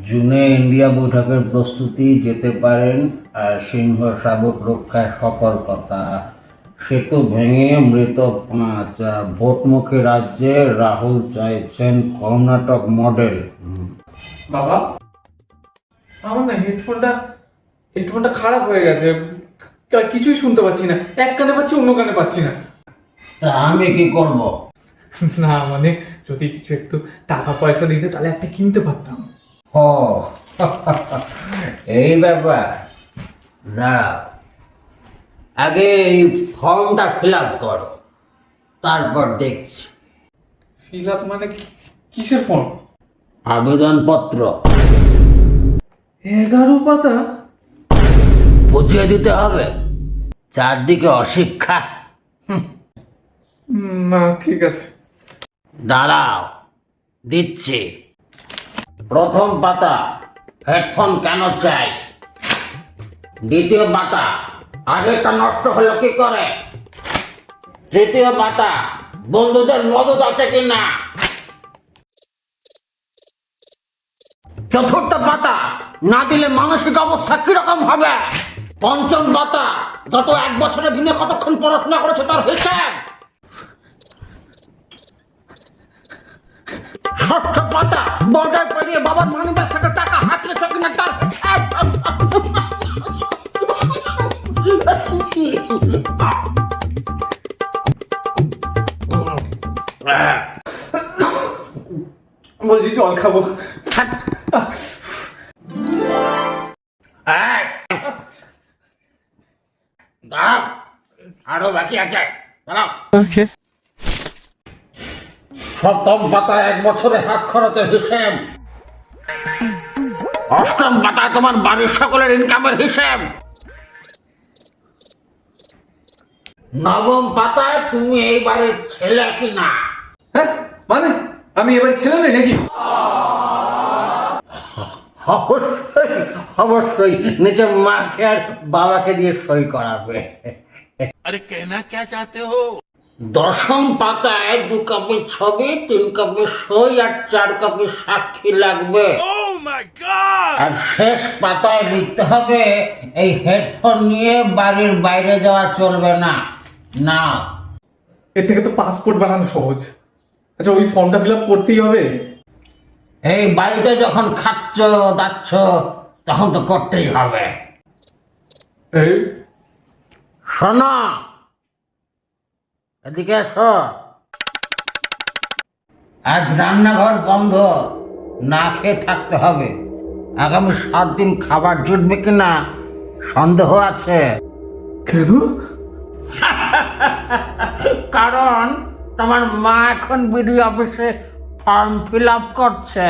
জুনে ইন্ডিয়া বৈঠকের প্রস্তুতি যেতে পারেন সিংহ শাবক রক্ষায় সতর্কতা। সেতু ভেঙে মৃত 5। ভোটমুখী রাজ্যে রাহুল চাইছেন কর্ণাটক মডেল। বাবা, আমার না হেডফোনটা খারাপ হয়ে গেছে। কিছুই শুনতে পাচ্ছি না, এক কানে পাচ্ছি, অন্য কানে পাচ্ছি না। তা আমি কি করব? না মানে, যদি কিছু একটু টাকা পয়সা দিতে তাহলে একটা কিনতে পারতাম। ও এই ব্যাপার, দাঁড়াও, আগে এই ফর্মটা ফিল আপ করো, তারপর দেখছি। ফিল আপ মানে কিসের ফর্ম? আবেদনপত্র 11 পাতা? বুঝিয়ে দিতে হবে, চারদিকে অশিক্ষা। না ঠিক আছে। দাঁড়াও, দিচ্ছি। প্রথম পাতা, হেডফোন কেন চাই? দ্বিতীয় পাতা, আগেরটা নষ্ট হলো কি করে? তৃতীয় পাতা, বন্ধুদের মদত আছে কিনা? চতুর্থ পাতা, না দিলে মানসিক অবস্থা কিরকম হবে? পঞ্চম পাতা, গত 1 বছরে দিনে কতক্ষণ পড়াশোনা করেছে তার হিসাব। ষষ্ঠ পাতা, বাজার পেরিয়ে বাবার মানিব্যাগ থেকে টাকা হাতিয়েছে কিনা তার হিসাব। বলছি জল খাবো। এই, দাঁড়াও, আরো বাকি আছে, দাঁড়াও। সপ্তম পাতায় 1 বছরে হাত খরচের হিসেব। অষ্টম পাতায় তোমার বাড়ির সকলের ইনকামের হিসেব। নবম পাতায় তুমি এই বাড়ির ছেলে কিনা। হ্যাঁ মানে, আমি এবার ছেলে নেই নাকি? অবশ্যই অবশ্যই, নিচে মাকে আর বাবাকে দিয়ে সই করাবে। अरे कहना क्या चाहते हो? দশম পাতায় 2 কপি ছবি, 3 কপি সই আর 4 কপি সাক্ষী লাগবে। Oh my God! আর শেষ পাতায় লিখতে হবে, এই হেডফোন নিয়ে বাড়ির বাইরে যাওয়া চলবে না। না, এর থেকে তো পাসপোর্ট বানানো সহজ। আচ্ছা, ওই ফর্মটা ফিল আপ করতেই হবে? এই বাড়িতে যখন খাচ্ছ দাচ্ছ তখন তো করতেই হবে। এই, শোনো, এদিকে এসো। আজ রান্নাঘর বন্ধ, না খেয়ে থাকতে হবে। আগামী 7 দিন খাবার জুটবে কিনা সন্দেহ আছে। কেন? কারণ তোমার মা এখন বিডিও অফিসে ফর্ম ফিল আপ করছে।